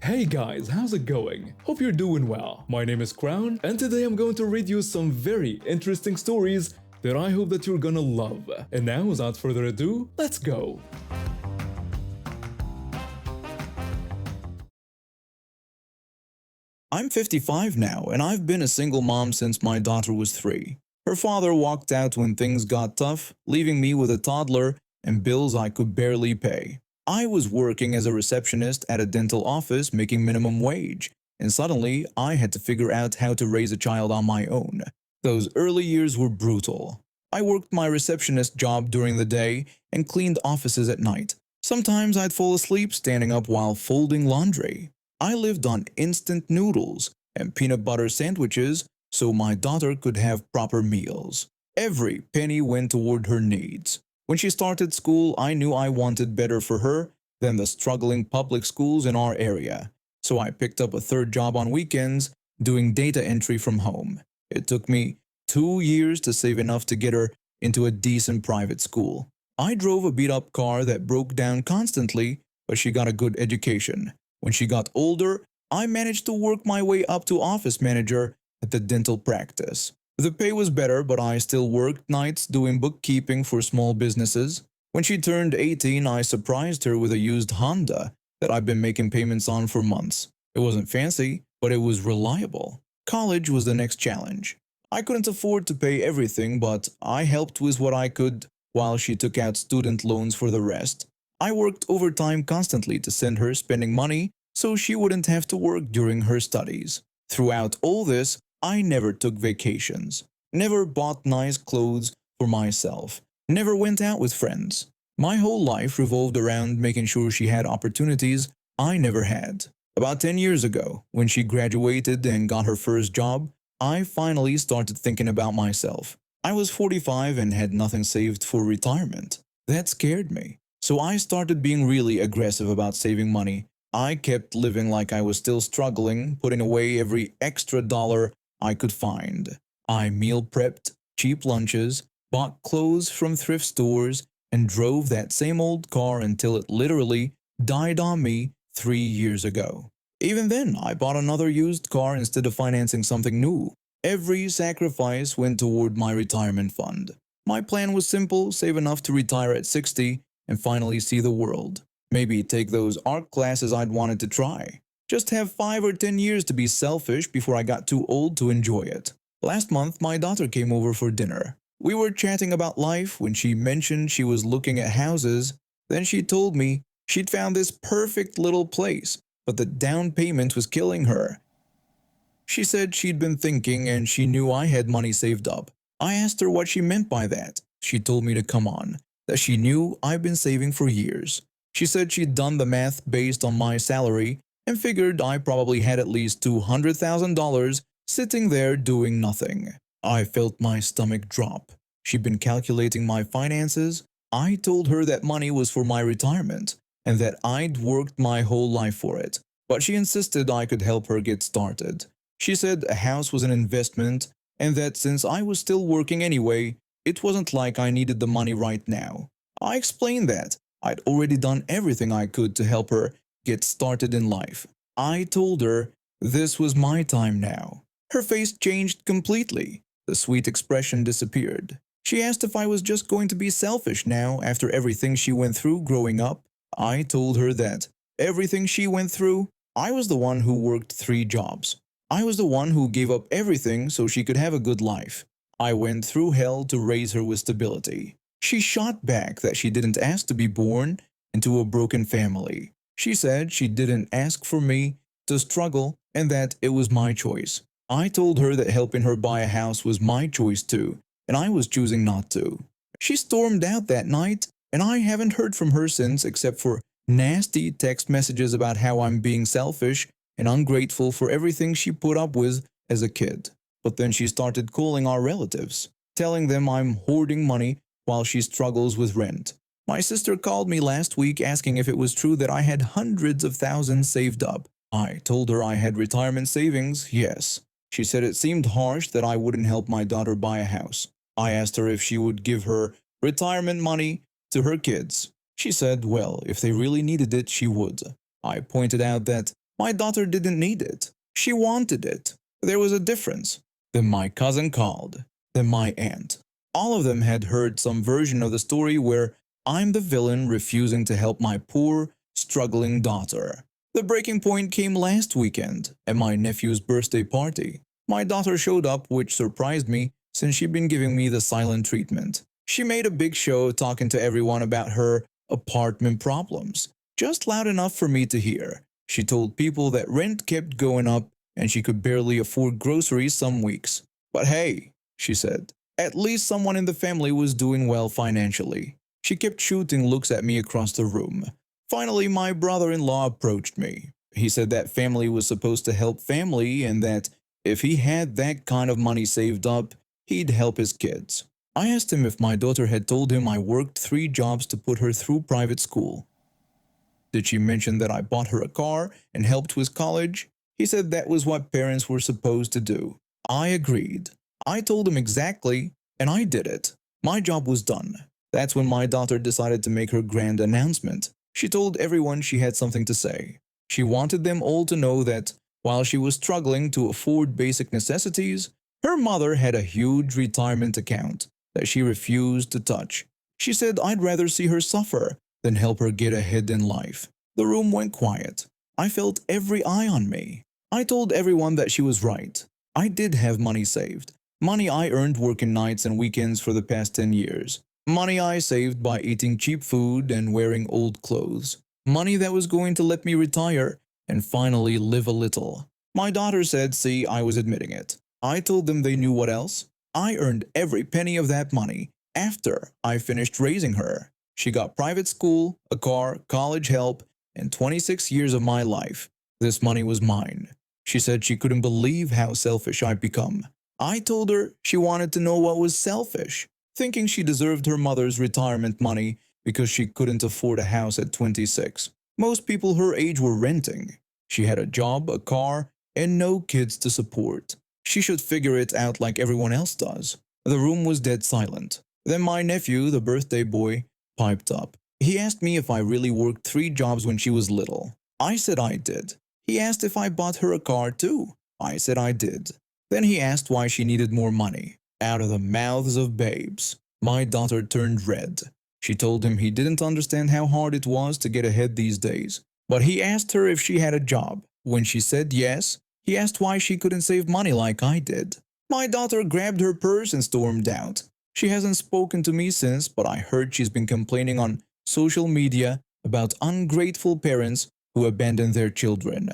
Hey guys, how's it going? Hope you're doing well. My name is Crown, and today I'm going to read you some very interesting stories that I hope that you're gonna love. And now, without further ado, let's go! I'm 55 now, and I've been a single mom since my daughter was 3. Her father walked out when things got tough, leaving me with a toddler and bills I could barely pay. I was working as a receptionist at a dental office making minimum wage, and suddenly I had to figure out how to raise a child on my own. Those early years were brutal. I worked my receptionist job during the day and cleaned offices at night. Sometimes I'd fall asleep standing up while folding laundry. I lived on instant noodles and peanut butter sandwiches so my daughter could have proper meals. Every penny went toward her needs. When she started school, I knew I wanted better for her than the struggling public schools in our area. So I picked up a third job on weekends, doing data entry from home. It took me 2 years to save enough to get her into a decent private school. I drove a beat-up car that broke down constantly, but she got a good education. When she got older, I managed to work my way up to office manager at the dental practice. The pay was better, but I still worked nights doing bookkeeping for small businesses. When she turned 18, I surprised her with a used Honda that I've been making payments on for months. It wasn't fancy, but it was reliable. College was the next challenge. I couldn't afford to pay everything, but I helped with what I could while she took out student loans for the rest. I worked overtime constantly to send her spending money so she wouldn't have to work during her studies. Throughout all this, I never took vacations, never bought nice clothes for myself, never went out with friends. My whole life revolved around making sure she had opportunities I never had. About 10 years ago, when she graduated and got her first job, I finally started thinking about myself. I was 45 and had nothing saved for retirement. That scared me. So I started being really aggressive about saving money. I kept living like I was still struggling, putting away every extra dollar I could find. I meal prepped, cheap lunches, bought clothes from thrift stores, and drove that same old car until it literally died on me 3 years ago. Even then, I bought another used car instead of financing something new. Every sacrifice went toward my retirement fund. My plan was simple: save enough to retire at 60 and finally see the world. Maybe take those art classes I'd wanted to try. Just have 5 or 10 years to be selfish before I got too old to enjoy it. Last month, my daughter came over for dinner. We were chatting about life when she mentioned she was looking at houses. Then she told me she'd found this perfect little place, but the down payment was killing her. She said she'd been thinking and she knew I had money saved up. I asked her what she meant by that. She told me to come on, that she knew I've been saving for years. She said she'd done the math based on my salary and figured I probably had at least $200,000 sitting there doing nothing. I felt my stomach drop. She'd been calculating my finances. I told her that money was for my retirement and that I'd worked my whole life for it, but she insisted I could help her get started. She said a house was an investment and that since I was still working anyway, it wasn't like I needed the money right now. I explained that I'd already done everything I could to help her get started in life. I told her this was my time now. Her face changed completely. The sweet expression disappeared. She asked if I was just going to be selfish now after everything she went through growing up. I told her that everything she went through, I was the one who worked 3 jobs. I was the one who gave up everything so she could have a good life. I went through hell to raise her with stability. She shot back that she didn't ask to be born into a broken family. She said she didn't ask for me to struggle and that it was my choice. I told her that helping her buy a house was my choice too, and I was choosing not to. She stormed out that night, and I haven't heard from her since except for nasty text messages about how I'm being selfish and ungrateful for everything she put up with as a kid. But then she started calling our relatives, telling them I'm hoarding money while she struggles with rent. My sister called me last week asking if it was true that I had hundreds of thousands saved up. I told her I had retirement savings, yes. She said it seemed harsh that I wouldn't help my daughter buy a house. I asked her if she would give her retirement money to her kids. She said, well, if they really needed it, she would. I pointed out that My daughter didn't need it. She wanted it. There was a difference. Then my cousin called. Then my aunt. All of them had heard some version of the story where I'm the villain refusing to help my poor, struggling daughter. The breaking point came last weekend at my nephew's birthday party. My daughter showed up, which surprised me since she'd been giving me the silent treatment. She made a big show talking to everyone about her apartment problems, just loud enough for me to hear. She told people that rent kept going up and she could barely afford groceries some weeks. But hey, she said, at least someone in the family was doing well financially. She kept shooting looks at me across the room. Finally, my brother-in-law approached me. He said that family was supposed to help family and that if he had that kind of money saved up, he'd help his kids. I asked him if my daughter had told him I worked 3 jobs to put her through private school. Did she mention that I bought her a car and helped with college? He said that was what parents were supposed to do. I agreed. I told him exactly, and I did it. My job was done. That's when my daughter decided to make her grand announcement. She told everyone she had something to say. She wanted them all to know that while she was struggling to afford basic necessities, her mother had a huge retirement account that she refused to touch. She said I'd rather see her suffer than help her get ahead in life. The room went quiet. I felt every eye on me. I told everyone that she was right. I did have money saved. Money I earned working nights and weekends for the past 10 years. Money I saved by eating cheap food and wearing old clothes. Money that was going to let me retire and finally live a little. My daughter said, see, I was admitting it. I told them they knew what else. I earned every penny of that money after I finished raising her. She got private school, a car, college help, and 26 years of my life. This money was mine. She said she couldn't believe how selfish I'd become. I told her she wanted to know what was selfish, thinking she deserved her mother's retirement money because she couldn't afford a house at 26. Most people her age were renting. She had a job, a car, and no kids to support. She should figure it out like everyone else does. The room was dead silent. Then my nephew, the birthday boy, piped up. He asked me if I really worked 3 jobs when she was little. I said I did. He asked if I bought her a car too. I said I did. Then he asked why she needed more money. Out of the mouths of babes. My daughter turned red. She told him he didn't understand how hard it was to get ahead these days. But he asked her if she had a job. When she said yes, he asked why she couldn't save money like I did. My daughter grabbed her purse and stormed out. She hasn't spoken to me since, but I heard she's been complaining on social media about ungrateful parents who abandon their children.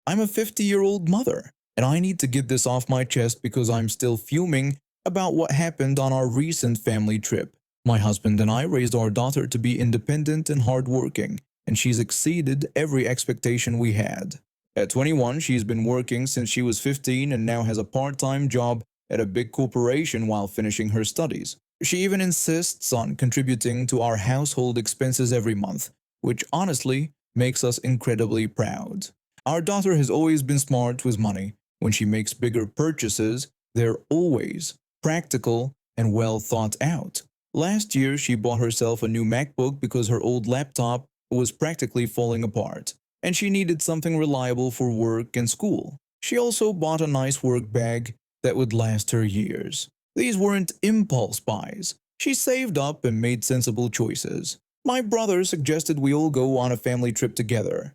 I'm a 50-year-old mother, and I need to get this off my chest because I'm still fuming about what happened on our recent family trip. My husband and I raised our daughter to be independent and hardworking, and she's exceeded every expectation we had. At 21, she's been working since she was 15 and now has a part-time job at a big corporation while finishing her studies. She even insists on contributing to our household expenses every month, which honestly makes us incredibly proud. Our daughter has always been smart with money. When she makes bigger purchases, they're always practical and well thought out. Last year, she bought herself a new MacBook because her old laptop was practically falling apart, and she needed something reliable for work and school. She also bought a nice work bag that would last her years. These weren't impulse buys. She saved up and made sensible choices. My brother suggested we all go on a family trip together.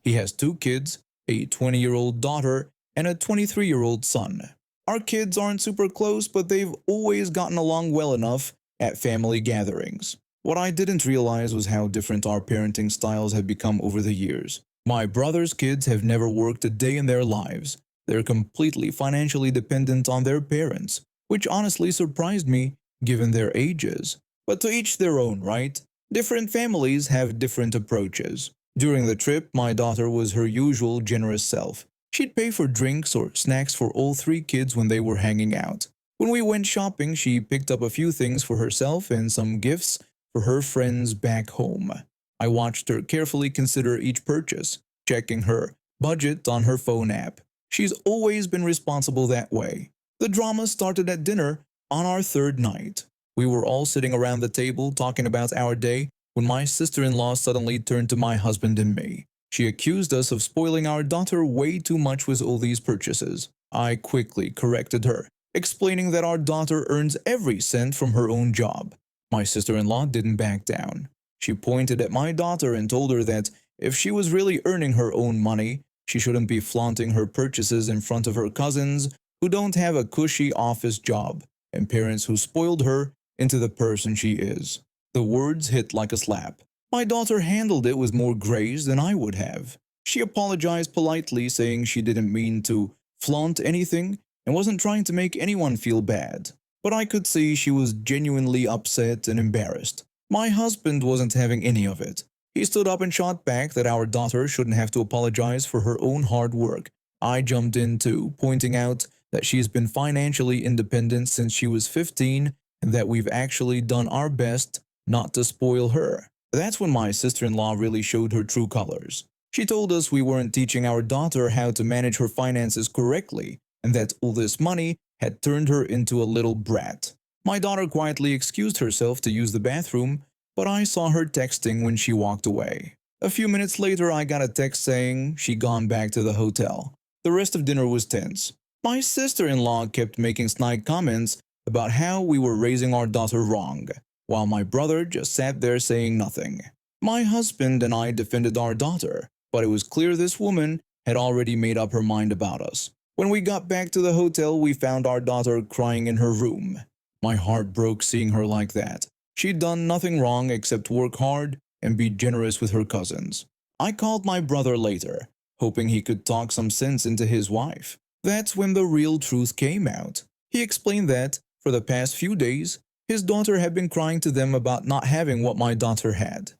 He has 2 kids, a 20-year-old daughter and a 23-year-old son. Our kids aren't super close, but they've always gotten along well enough at family gatherings. What I didn't realize was how different our parenting styles have become over the years. My brother's kids have never worked a day in their lives. They're completely financially dependent on their parents, which honestly surprised me given their ages. But to each their own, right? Different families have different approaches. During the trip, my daughter was her usual generous self. She'd pay for drinks or snacks for all 3 kids when they were hanging out. When we went shopping, she picked up a few things for herself and some gifts for her friends back home. I watched her carefully consider each purchase, checking her budget on her phone app. She's always been responsible that way. The drama started at dinner on our 3rd night. We were all sitting around the table talking about our day when my sister-in-law suddenly turned to my husband and me. She accused us of spoiling our daughter way too much with all these purchases. I quickly corrected her, explaining that our daughter earns every cent from her own job. My sister-in-law didn't back down. She pointed at my daughter and told her that if she was really earning her own money, she shouldn't be flaunting her purchases in front of her cousins who don't have a cushy office job and parents who spoiled her into the person she is. The words hit like a slap. My daughter handled it with more grace than I would have. She apologized politely, saying she didn't mean to flaunt anything and wasn't trying to make anyone feel bad. But I could see she was genuinely upset and embarrassed. My husband wasn't having any of it. He stood up and shot back that our daughter shouldn't have to apologize for her own hard work. I jumped in too, pointing out that she's been financially independent since she was 15 and that we've actually done our best not to spoil her. That's when my sister-in-law really showed her true colors. She told us we weren't teaching our daughter how to manage her finances correctly and that all this money had turned her into a little brat. My daughter quietly excused herself to use the bathroom, but I saw her texting when she walked away. A few minutes later, I got a text saying she'd gone back to the hotel. The rest of dinner was tense. My sister-in-law kept making snide comments about how we were raising our daughter wrong, while my brother just sat there saying nothing. My husband and I defended our daughter, but it was clear this woman had already made up her mind about us. When we got back to the hotel, we found our daughter crying in her room. My heart broke seeing her like that. She'd done nothing wrong except work hard and be generous with her cousins. I called my brother later, hoping he could talk some sense into his wife. That's when the real truth came out. He explained that, for the past few days, his daughter had been crying to them about not having what my daughter had.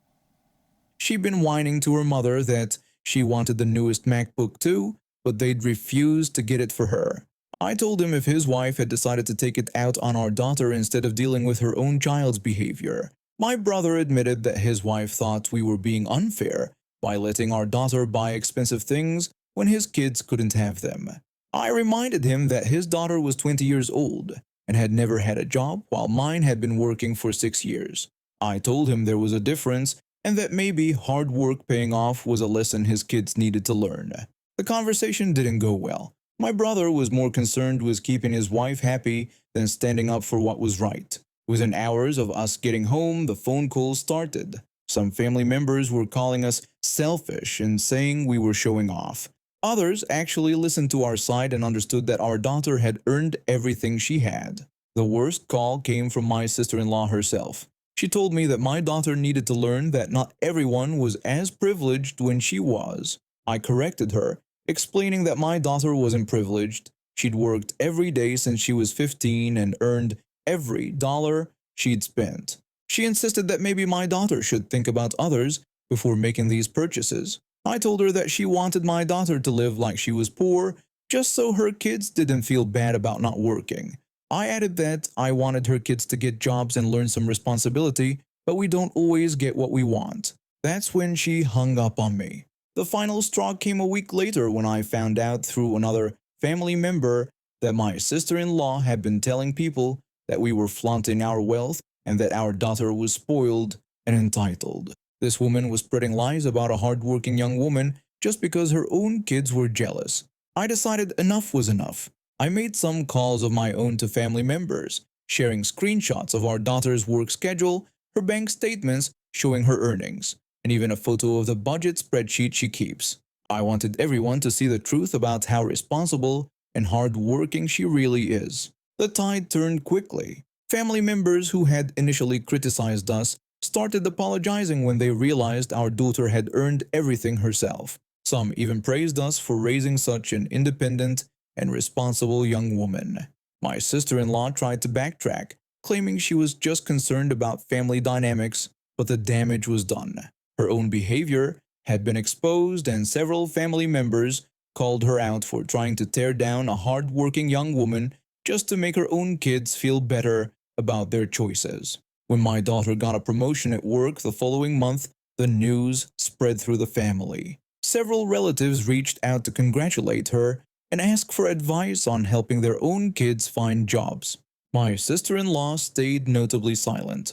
She'd been whining to her mother that she wanted the newest MacBook too, but they'd refused to get it for her. I told him if his wife had decided to take it out on our daughter instead of dealing with her own child's behavior. My brother admitted that his wife thought we were being unfair by letting our daughter buy expensive things when his kids couldn't have them. I reminded him that his daughter was 20 years old and had never had a job while mine had been working for 6 years. I told him there was a difference and that maybe hard work paying off was a lesson his kids needed to learn. The conversation didn't go well. My brother was more concerned with keeping his wife happy than standing up for what was right. Within hours of us getting home, the phone calls started. Some family members were calling us selfish and saying we were showing off. Others actually listened to our side and understood that our daughter had earned everything she had. The worst call came from my sister-in-law herself. She told me that my daughter needed to learn that not everyone was as privileged when she was. I corrected her, explaining that my daughter wasn't privileged. She'd worked every day since she was 15 and earned every dollar she'd spent. She insisted that maybe my daughter should think about others before making these purchases. I told her that she wanted my daughter to live like she was poor, just so her kids didn't feel bad about not working. I added that I wanted her kids to get jobs and learn some responsibility, but we don't always get what we want. That's when she hung up on me. The final straw came a week later when I found out through another family member that my sister-in-law had been telling people that we were flaunting our wealth and that our daughter was spoiled and entitled. This woman was spreading lies about a hardworking young woman just because her own kids were jealous. I decided enough was enough. I made some calls of my own to family members, sharing screenshots of our daughter's work schedule, her bank statements showing her earnings, and even a photo of the budget spreadsheet she keeps. I wanted everyone to see the truth about how responsible and hardworking she really is. The tide turned quickly. Family members who had initially criticized us started apologizing when they realized our daughter had earned everything herself. Some even praised us for raising such an independent and responsible young woman. My sister-in-law tried to backtrack, claiming she was just concerned about family dynamics, but the damage was done. Her own behavior had been exposed and several family members called her out for trying to tear down a hard-working young woman just to make her own kids feel better about their choices. When my daughter got a promotion at work the following month, the news spread through the family. Several relatives reached out to congratulate her and ask for advice on helping their own kids find jobs. My sister-in-law stayed notably silent.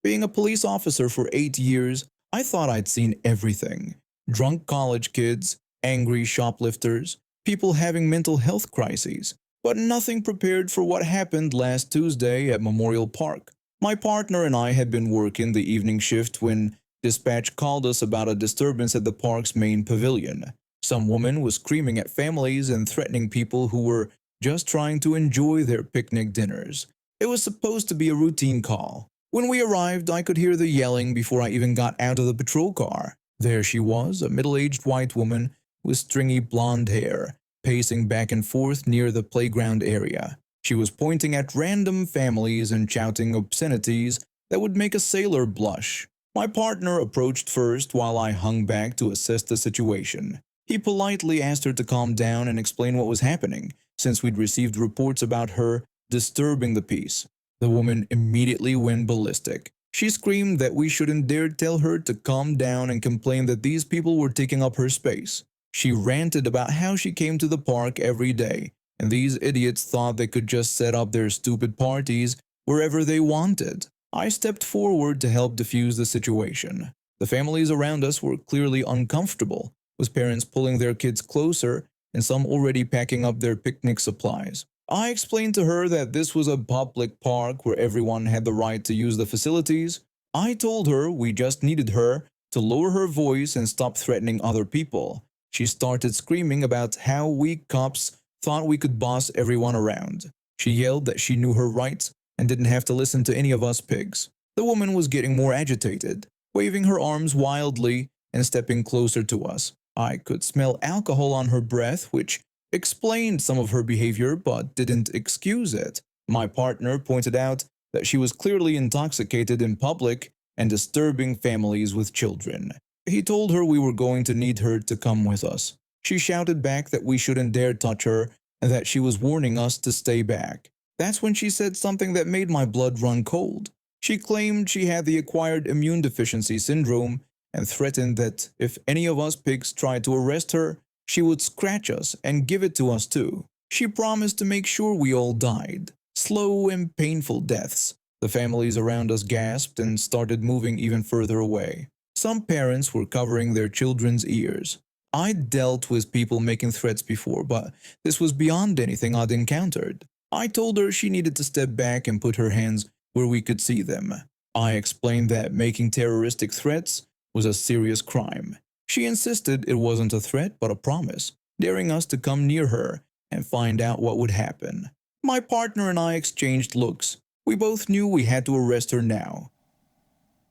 Being a police officer for 8 years, I thought I'd seen everything: drunk college kids, angry shoplifters, people having mental health crises, but nothing prepared for what happened last Tuesday at Memorial Park. My partner and I had been working the evening shift when dispatch called us about a disturbance at the park's main pavilion. Some woman was screaming at families and threatening people who were just trying to enjoy their picnic dinners. It was supposed to be a routine call. When we arrived, I could hear the yelling before I even got out of the patrol car. There she was, a middle-aged white woman with stringy blonde hair, pacing back and forth near the playground area. She was pointing at random families and shouting obscenities that would make a sailor blush. My partner approached first while I hung back to assess the situation. He politely asked her to calm down and explain what was happening, since we'd received reports about her disturbing the peace. The woman immediately went ballistic. She screamed that we shouldn't dare tell her to calm down and complained that these people were taking up her space. She ranted about how she came to the park every day, and these idiots thought they could just set up their stupid parties wherever they wanted. I stepped forward to help defuse the situation. The families around us were clearly uncomfortable, with parents pulling their kids closer and some already packing up their picnic supplies. I explained to her that this was a public park where everyone had the right to use the facilities. I told her we just needed her to lower her voice and stop threatening other people. She started screaming about how we cops thought we could boss everyone around. She yelled that she knew her rights and didn't have to listen to any of us pigs. The woman was getting more agitated, waving her arms wildly and stepping closer to us. I could smell alcohol on her breath, which explained some of her behavior but didn't excuse it. My partner pointed out that she was clearly intoxicated in public and disturbing families with children. He told her we were going to need her to come with us. She shouted back that we shouldn't dare touch her and that she was warning us to stay back. That's when she said something that made my blood run cold. She claimed she had the acquired immune deficiency syndrome and threatened that if any of us pigs tried to arrest her, she would scratch us and give it to us too. She promised to make sure we all died. Slow and painful deaths. The families around us gasped and started moving even further away. Some parents were covering their children's ears. I'd dealt with people making threats before, but this was beyond anything I'd encountered. I told her she needed to step back and put her hands where we could see them. I explained that making terroristic threats was a serious crime. She insisted it wasn't a threat but a promise, daring us to come near her and find out what would happen. My partner and I exchanged looks. We both knew we had to arrest her now.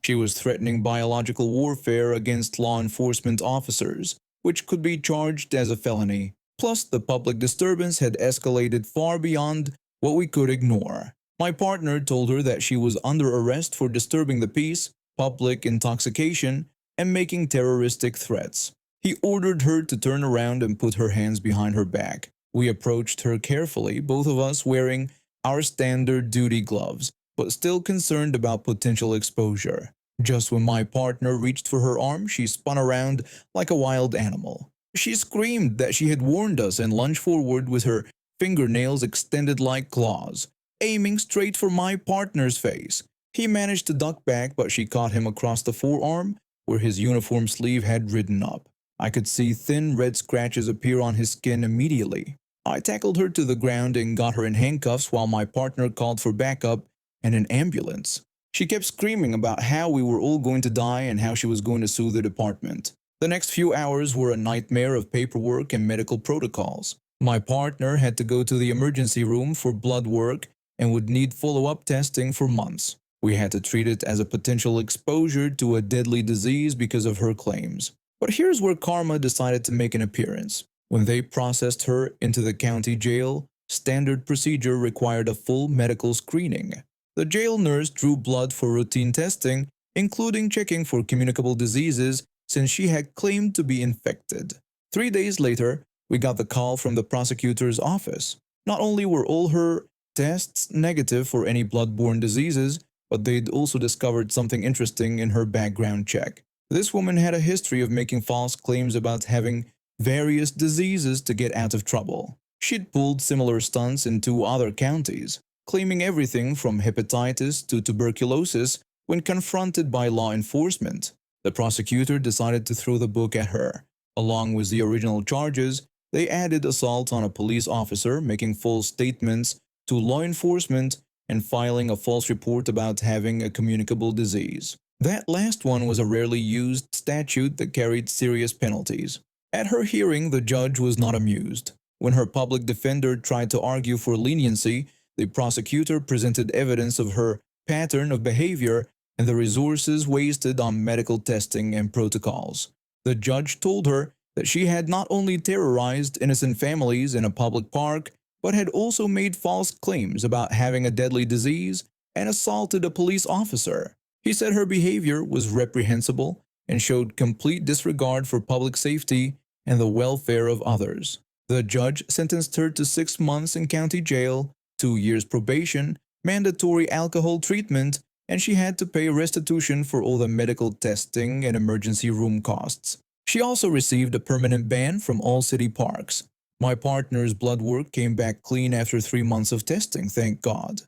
She was threatening biological warfare against law enforcement officers, which could be charged as a felony. Plus, the public disturbance had escalated far beyond what we could ignore. My partner told her that she was under arrest for disturbing the peace, public intoxication, and making terroristic threats. He ordered her to turn around and put her hands behind her back. We approached her carefully, both of us wearing our standard duty gloves, but still concerned about potential exposure. Just when my partner reached for her arm, she spun around like a wild animal. She screamed that she had warned us and lunged forward with her fingernails extended like claws, aiming straight for my partner's face. He managed to duck back, but she caught him across the forearm where his uniform sleeve had ridden up. I could see thin red scratches appear on his skin immediately. I tackled her to the ground and got her in handcuffs while my partner called for backup and an ambulance. She kept screaming about how we were all going to die and how she was going to sue the department. The next few hours were a nightmare of paperwork and medical protocols. My partner had to go to the emergency room for blood work and would need follow-up testing for months. We had to treat it as a potential exposure to a deadly disease because of her claims. But here's where karma decided to make an appearance. When they processed her into the county jail, standard procedure required a full medical screening. The jail nurse drew blood for routine testing, including checking for communicable diseases since she had claimed to be infected. 3 days later, we got the call from the prosecutor's office. Not only were all her tests negative for any blood-borne diseases, but they'd also discovered something interesting in her background check. This woman had a history of making false claims about having various diseases to get out of trouble. She'd pulled similar stunts in 2 other counties, claiming everything from hepatitis to tuberculosis When confronted by law enforcement, the prosecutor decided to throw the book at her. Along with the original charges, they added assault on a police officer, making false statements to law enforcement, and filing a false report about having a communicable disease. That last one was a rarely used statute that carried serious penalties. At her hearing, the judge was not amused. When her public defender tried to argue for leniency, the prosecutor presented evidence of her pattern of behavior and the resources wasted on medical testing and protocols. The judge told her that she had not only terrorized innocent families in a public park, but had also made false claims about having a deadly disease and assaulted a police officer. He said her behavior was reprehensible and showed complete disregard for public safety and the welfare of others. The judge sentenced her to 6 months in county jail, 2 years probation, mandatory alcohol treatment, and she had to pay restitution for all the medical testing and emergency room costs. She also received a permanent ban from all city parks. My partner's blood work came back clean after 3 months of testing, thank God.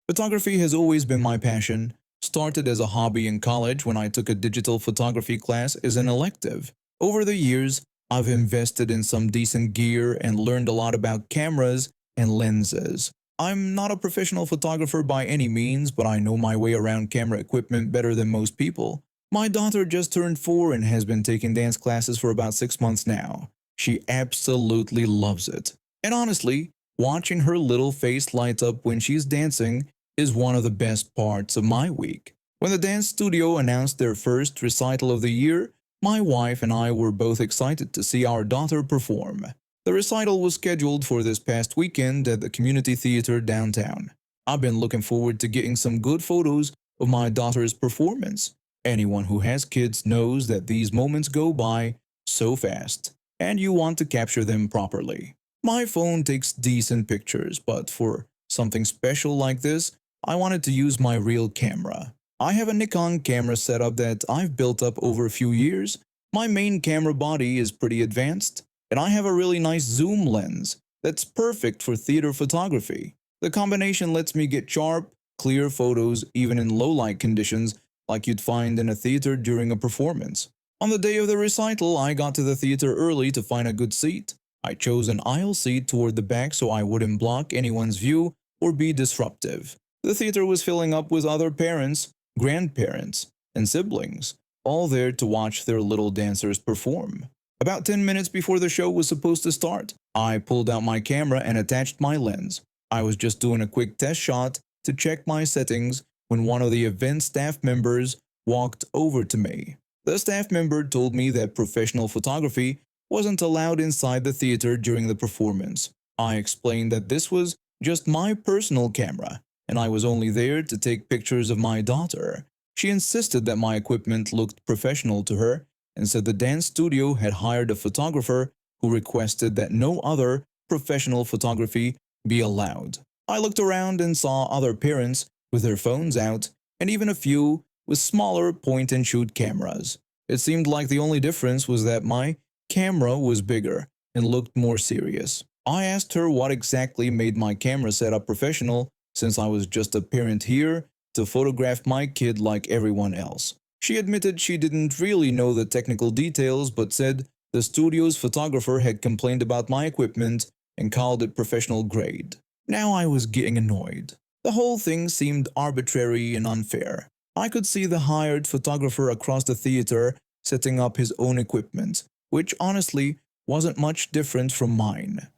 Photography has always been my passion. Started as a hobby in college when I took a digital photography class as an elective. Over the years, I've invested in some decent gear and learned a lot about cameras and lenses. I'm not a professional photographer by any means, but I know my way around camera equipment better than most people. My daughter just turned 4 and has been taking dance classes for about 6 months now. She absolutely loves it. And honestly, watching her little face light up when she's dancing is one of the best parts of my week. When the dance studio announced their first recital of the year, my wife and I were both excited to see our daughter perform. The recital was scheduled for this past weekend at the community theater downtown. I've been looking forward to getting some good photos of my daughter's performance. Anyone who has kids knows that these moments go by so fast, and you want to capture them properly. My phone takes decent pictures, but for something special like this, I wanted to use my real camera. I have a Nikon camera setup that I've built up over a few years. My main camera body is pretty advanced, and I have a really nice zoom lens that's perfect for theater photography. The combination lets me get sharp, clear photos even in low light conditions like you'd find in a theater during a performance. On the day of the recital, I got to the theater early to find a good seat. I chose an aisle seat toward the back so I wouldn't block anyone's view or be disruptive. The theater was filling up with other parents, grandparents, and siblings, all there to watch their little dancers perform. About 10 minutes before the show was supposed to start, I pulled out my camera and attached my lens. I was just doing a quick test shot to check my settings when one of the event staff members walked over to me. The staff member told me that professional photography wasn't allowed inside the theater during the performance. I explained that this was just my personal camera, and I was only there to take pictures of my daughter. She insisted that my equipment looked professional to her and said the dance studio had hired a photographer who requested that no other professional photography be allowed. I looked around and saw other parents with their phones out, and even a few with smaller point-and-shoot cameras. It seemed like the only difference was that my camera was bigger and looked more serious. I asked her what exactly made my camera setup professional, since I was just a parent here to photograph my kid like everyone else. She admitted she didn't really know the technical details, but said the studio's photographer had complained about my equipment and called it professional grade. Now I was getting annoyed. The whole thing seemed arbitrary and unfair. I could see the hired photographer across the theater setting up his own equipment, which honestly wasn't much different from mine.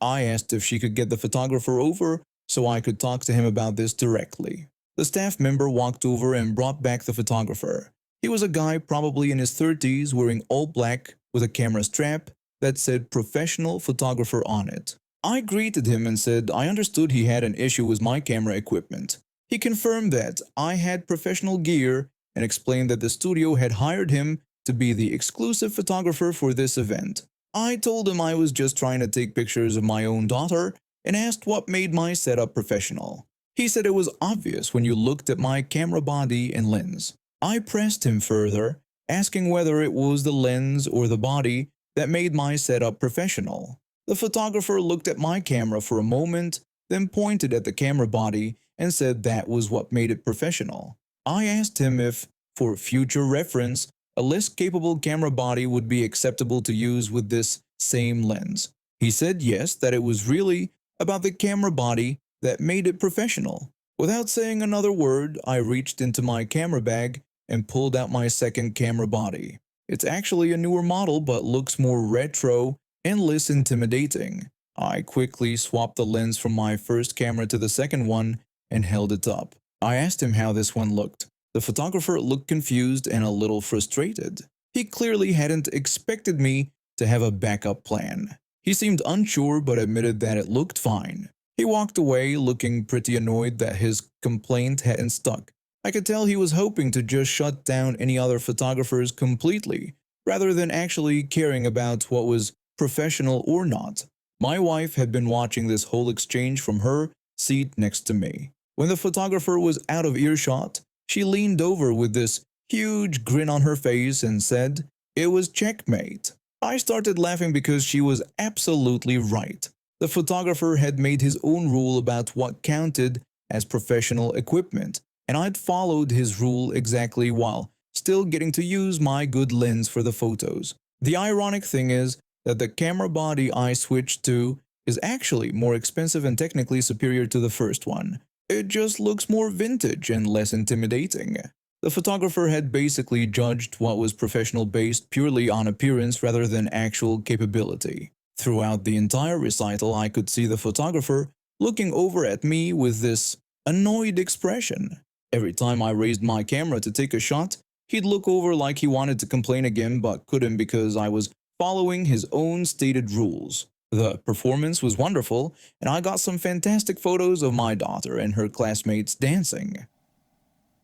I asked if she could get the photographer over so I could talk to him about this directly. The staff member walked over and brought back the photographer. He was a guy probably in his 30s wearing all black with a camera strap that said professional photographer on it. I greeted him and said I understood he had an issue with my camera equipment. He confirmed that I had professional gear and explained that the studio had hired him to be the exclusive photographer for this event. I told him I was just trying to take pictures of my own daughter and asked what made my setup professional. He said it was obvious when you looked at my camera body and lens. I pressed him further, asking whether it was the lens or the body that made my setup professional. The photographer looked at my camera for a moment, then pointed at the camera body and said that was what made it professional. I asked him if, for future reference, a less capable camera body would be acceptable to use with this same lens. He said yes, that it was really about the camera body that made it professional. Without saying another word, I reached into my camera bag and pulled out my second camera body. It's actually a newer model but looks more retro and less intimidating. I quickly swapped the lens from my first camera to the second one and held it up. I asked him how this one looked. The photographer looked confused and a little frustrated. He clearly hadn't expected me to have a backup plan. He seemed unsure but admitted that it looked fine. He walked away looking pretty annoyed that his complaint hadn't stuck. I could tell he was hoping to just shut down any other photographers completely, rather than actually caring about what was professional or not. My wife had been watching this whole exchange from her seat next to me. When the photographer was out of earshot, she leaned over with this huge grin on her face and said, "It was checkmate." I started laughing because she was absolutely right. The photographer had made his own rule about what counted as professional equipment, and I'd followed his rule exactly while still getting to use my good lens for the photos. The ironic thing is that the camera body I switched to is actually more expensive and technically superior to the first one. It just looks more vintage and less intimidating. The photographer had basically judged what was professional based purely on appearance rather than actual capability. Throughout the entire recital, I could see the photographer looking over at me with this annoyed expression. Every time I raised my camera to take a shot, he'd look over like he wanted to complain again but couldn't because I was following his own stated rules. The performance was wonderful, and I got some fantastic photos of my daughter and her classmates dancing.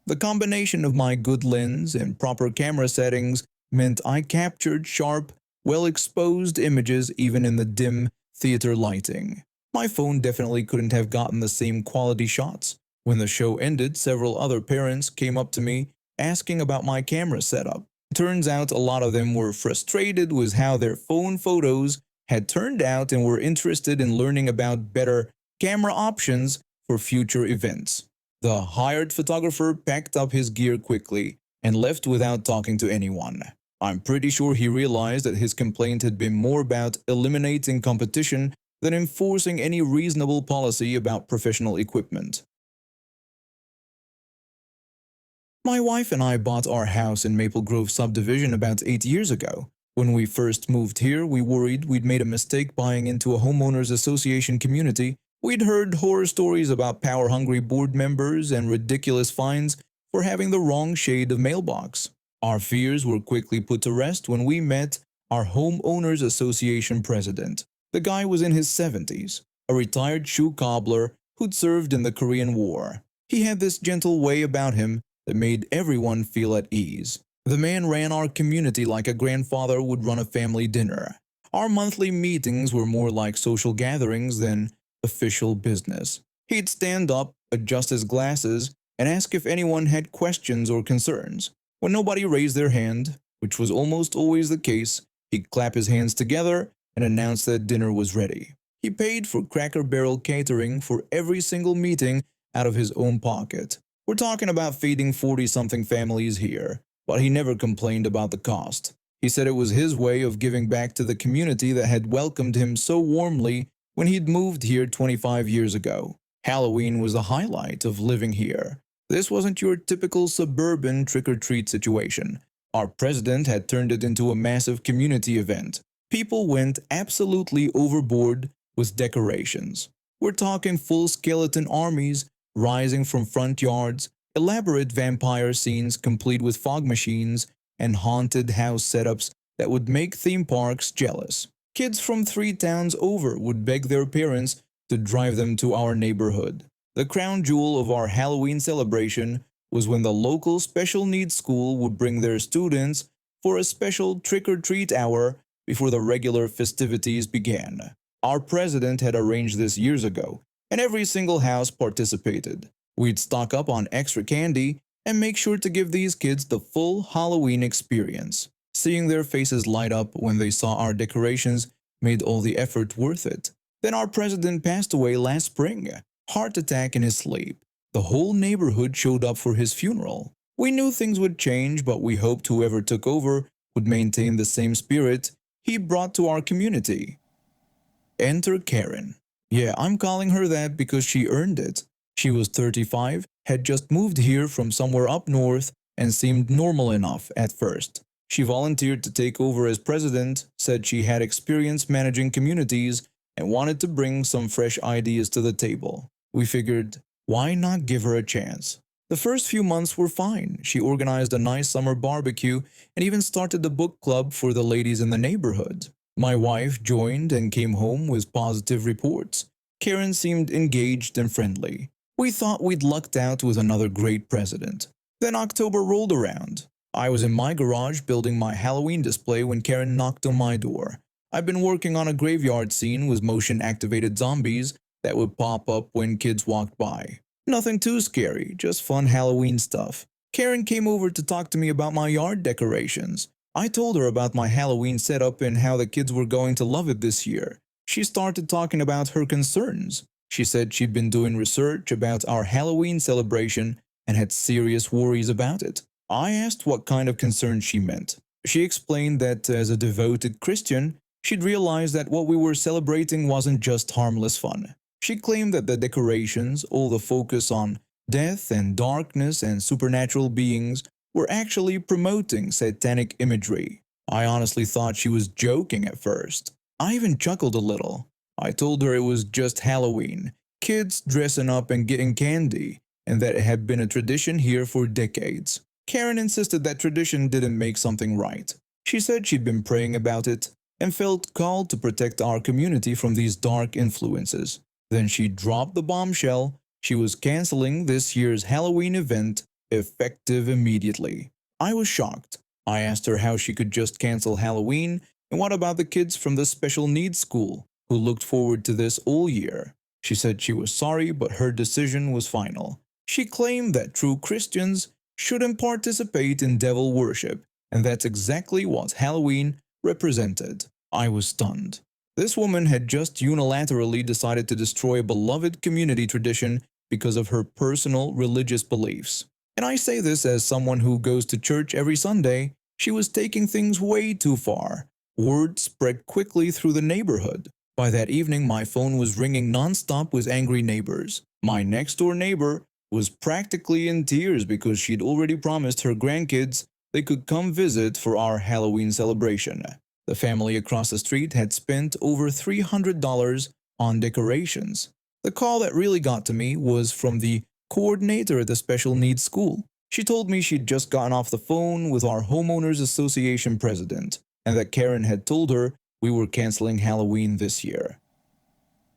The combination of my good lens and proper camera settings meant I captured sharp, well-exposed images even in the dim theater lighting. My phone definitely couldn't have gotten the same quality shots. When the show ended, several other parents came up to me asking about my camera setup. Turns out a lot of them were frustrated with how their phone photos had turned out and were interested in learning about better camera options for future events. The hired photographer packed up his gear quickly and left without talking to anyone. I'm pretty sure he realized that his complaint had been more about eliminating competition than enforcing any reasonable policy about professional equipment. My wife and I bought our house in Maple Grove subdivision about 8 years ago. When we first moved here, we worried we'd made a mistake buying into a homeowners association community. We'd heard horror stories about power-hungry board members and ridiculous fines for having the wrong shade of mailbox. Our fears were quickly put to rest when we met our homeowners association president. The guy was in his 70s, a retired shoe cobbler who'd served in the Korean War. He had this gentle way about him that made everyone feel at ease. The man ran our community like a grandfather would run a family dinner. Our monthly meetings were more like social gatherings than official business. He'd stand up, adjust his glasses, and ask if anyone had questions or concerns. When nobody raised their hand, which was almost always the case, he'd clap his hands together and announce that dinner was ready. He paid for Cracker Barrel catering for every single meeting out of his own pocket. We're talking about feeding 40-something families here, but he never complained about the cost. He said it was his way of giving back to the community that had welcomed him so warmly when he'd moved here 25 years ago. Halloween was the highlight of living here. This wasn't your typical suburban trick-or-treat situation. Our president had turned it into a massive community event. People went absolutely overboard with decorations. We're talking full skeleton armies rising from front yards, elaborate vampire scenes complete with fog machines, and haunted house setups that would make theme parks jealous. Kids from 3 towns over would beg their parents to drive them to our neighborhood. The crown jewel of our Halloween celebration was when the local special needs school would bring their students for a special trick-or-treat hour before the regular festivities began. Our president had arranged this years ago, and every single house participated. We'd stock up on extra candy and make sure to give these kids the full Halloween experience. Seeing their faces light up when they saw our decorations made all the effort worth it. Then our president passed away last spring, heart attack in his sleep. The whole neighborhood showed up for his funeral. We knew things would change, but we hoped whoever took over would maintain the same spirit he brought to our community. Enter Karen. Yeah, I'm calling her that because she earned it. She was 35, had just moved here from somewhere up north, and seemed normal enough at first. She volunteered to take over as president, said she had experience managing communities, and wanted to bring some fresh ideas to the table. We figured, why not give her a chance? The first few months were fine. She organized a nice summer barbecue and even started a book club for the ladies in the neighborhood. My wife joined and came home with positive reports. Karen seemed engaged and friendly. We thought we'd lucked out with another great president. Then October rolled around. I was in my garage building my Halloween display when Karen knocked on my door. I've been working on a graveyard scene with motion-activated zombies that would pop up when kids walked by. Nothing too scary, just fun Halloween stuff. Karen came over to talk to me about my yard decorations. I told her about my Halloween setup and how the kids were going to love it this year. She started talking about her concerns. She said she'd been doing research about our Halloween celebration and had serious worries about it. I asked what kind of concerns she meant. She explained that as a devoted Christian, she'd realized that what we were celebrating wasn't just harmless fun. She claimed that the decorations, all the focus on death and darkness and supernatural beings, were actually promoting satanic imagery. I honestly thought she was joking at first. I even chuckled a little. I told her it was just Halloween, kids dressing up and getting candy, and that it had been a tradition here for decades. Karen insisted that tradition didn't make something right. She said she'd been praying about it and felt called to protect our community from these dark influences. Then she dropped the bombshell. She was canceling this year's Halloween event, effective immediately. I was shocked. I asked her how she could just cancel Halloween, and what about the kids from the special needs school who looked forward to this all year. She said she was sorry, but her decision was final. She claimed that true Christians shouldn't participate in devil worship, and that's exactly what Halloween represented. I was stunned. This woman had just unilaterally decided to destroy a beloved community tradition because of her personal religious beliefs. And I say this as someone who goes to church every Sunday. She was taking things way too far. Word spread quickly through the neighborhood. By that evening, my phone was ringing nonstop with angry neighbors. My next-door neighbor was practically in tears because she'd already promised her grandkids they could come visit for our Halloween celebration. The family across the street had spent over $300 on decorations. The call that really got to me was from the coordinator at the special needs school. She told me she'd just gotten off the phone with our homeowners association president, and that Karen had told her we were canceling Halloween this year.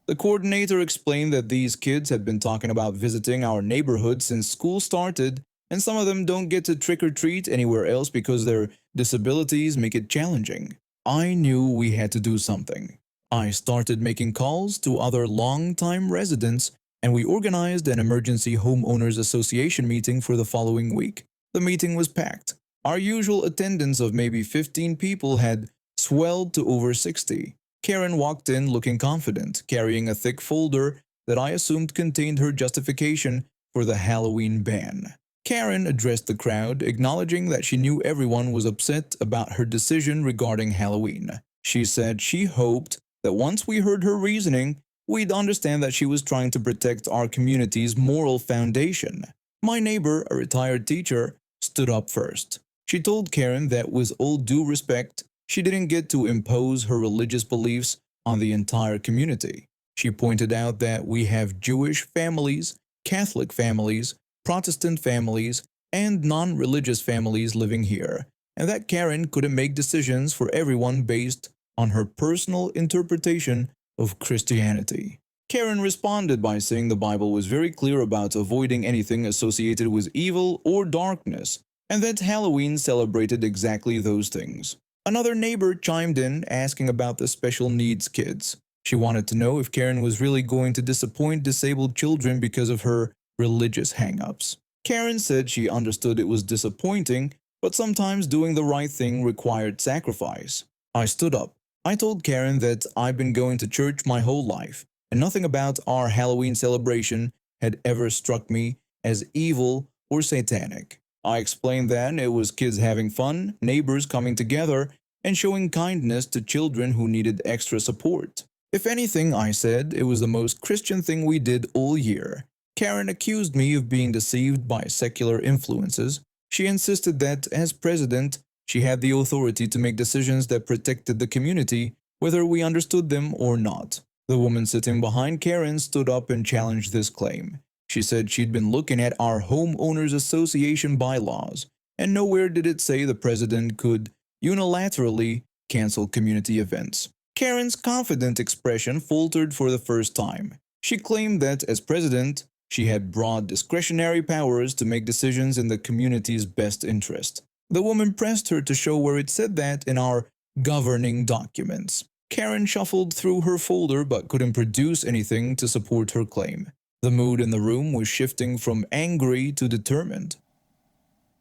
The coordinator explained that these kids had been talking about visiting our neighborhood since school started, and some of them don't get to trick-or-treat anywhere else because their disabilities make it challenging. I knew we had to do something. I started making calls to other long-time residents, and we organized an emergency homeowners association meeting for the following week. The meeting was packed. Our usual attendance of maybe 15 people had swelled to over 60. Karen walked in looking confident, carrying a thick folder that I assumed contained her justification for the Halloween ban. Karen addressed the crowd, acknowledging that she knew everyone was upset about her decision regarding Halloween. She said she hoped that once we heard her reasoning, we'd understand that she was trying to protect our community's moral foundation. My neighbor, a retired teacher, stood up first. She told Karen that with all due respect, she didn't get to impose her religious beliefs on the entire community. She pointed out that we have Jewish families, Catholic families, Protestant families, and non-religious families living here, and that Karen couldn't make decisions for everyone based on her personal interpretation of Christianity. Karen responded by saying the Bible was very clear about avoiding anything associated with evil or darkness, and that Halloween celebrated exactly those things. Another neighbor chimed in asking about the special needs kids. She wanted to know if Karen was really going to disappoint disabled children because of her religious hang-ups. Karen said she understood it was disappointing, but sometimes doing the right thing required sacrifice. I stood up. I told Karen that I've been going to church my whole life, and nothing about our Halloween celebration had ever struck me as evil or satanic. I explained that it was kids having fun, neighbors coming together, and showing kindness to children who needed extra support. If anything, I said, it was the most Christian thing we did all year. Karen accused me of being deceived by secular influences. She insisted that, as president, she had the authority to make decisions that protected the community, whether we understood them or not. The woman sitting behind Karen stood up and challenged this claim. She said she'd been looking at our Homeowners Association bylaws, and nowhere did it say the president could unilaterally cancel community events. Karen's confident expression faltered for the first time. She claimed that, as president, she had broad discretionary powers to make decisions in the community's best interest. The woman pressed her to show where it said that in our governing documents. Karen shuffled through her folder but couldn't produce anything to support her claim. The mood in the room was shifting from angry to determined.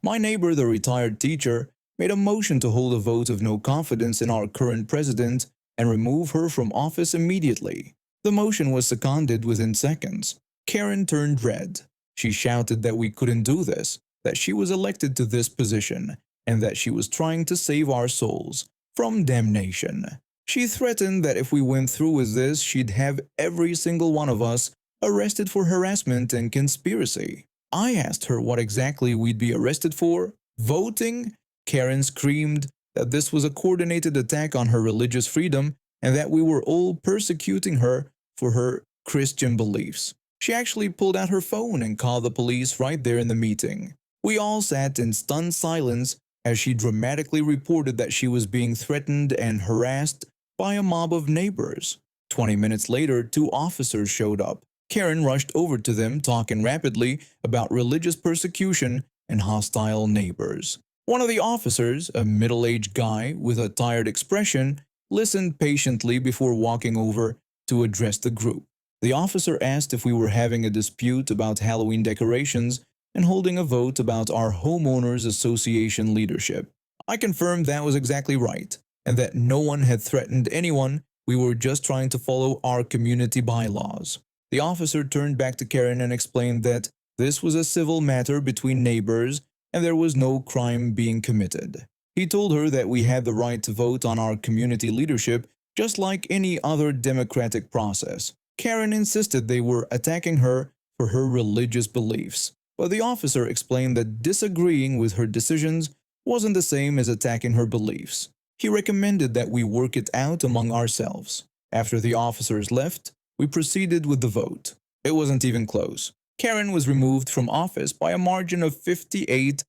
My neighbor, the retired teacher, made a motion to hold a vote of no confidence in our current president and remove her from office immediately. The motion was seconded within seconds. Karen turned red. She shouted that we couldn't do this, that she was elected to this position, and that she was trying to save our souls from damnation. She threatened that if we went through with this, she'd have every single one of us arrested for harassment and conspiracy. I asked her what exactly we'd be arrested for. Voting? Karen screamed that this was a coordinated attack on her religious freedom and that we were all persecuting her for her Christian beliefs. She actually pulled out her phone and called the police right there in the meeting. We all sat in stunned silence as she dramatically reported that she was being threatened and harassed by a mob of neighbors. 20 minutes later, 2 officers showed up. Karen rushed over to them, talking rapidly about religious persecution and hostile neighbors. One of the officers, a middle-aged guy with a tired expression, listened patiently before walking over to address the group. The officer asked if we were having a dispute about Halloween decorations and holding a vote about our Homeowners Association leadership. I confirmed that was exactly right, and that no one had threatened anyone. We were just trying to follow our community bylaws. The officer turned back to Karen and explained that this was a civil matter between neighbors and there was no crime being committed. He told her that we had the right to vote on our community leadership just like any other democratic process. Karen insisted they were attacking her for her religious beliefs, but the officer explained that disagreeing with her decisions wasn't the same as attacking her beliefs. He recommended that we work it out among ourselves. After the officers left, we proceeded with the vote. It wasn't even close. Karen was removed from office by a margin of 58-2.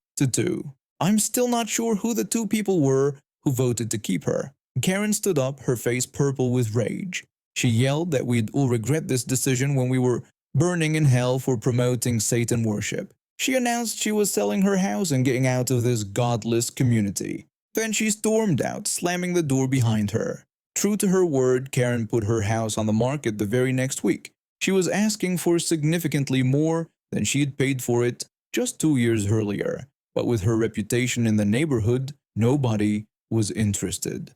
I'm still not sure who the 2 people were who voted to keep her. Karen stood up, her face purple with rage. She yelled that we'd all regret this decision when we were burning in hell for promoting Satan worship. She announced she was selling her house and getting out of this godless community. Then she stormed out, slamming the door behind her. True to her word, Karen put her house on the market the very next week. She was asking for significantly more than she had paid for it just 2 years earlier. But with her reputation in the neighborhood, nobody was interested.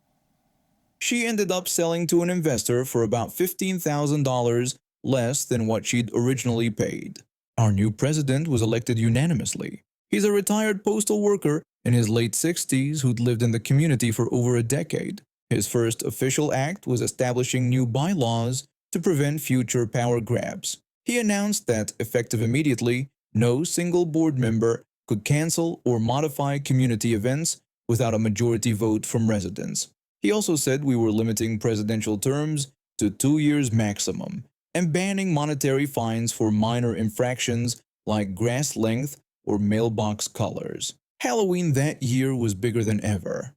She ended up selling to an investor for about $15,000 less than what she'd originally paid. Our new president was elected unanimously. He's a retired postal worker in his late 60s who'd lived in the community for over a decade. His first official act was establishing new bylaws to prevent future power grabs. He announced that, effective immediately, no single board member could cancel or modify community events without a majority vote from residents. He also said we were limiting presidential terms to 2 years maximum and banning monetary fines for minor infractions like grass length or mailbox colors. Halloween that year was bigger than ever.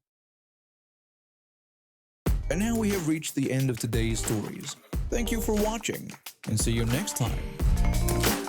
And now we have reached the end of today's stories. Thank you for watching, and see you next time.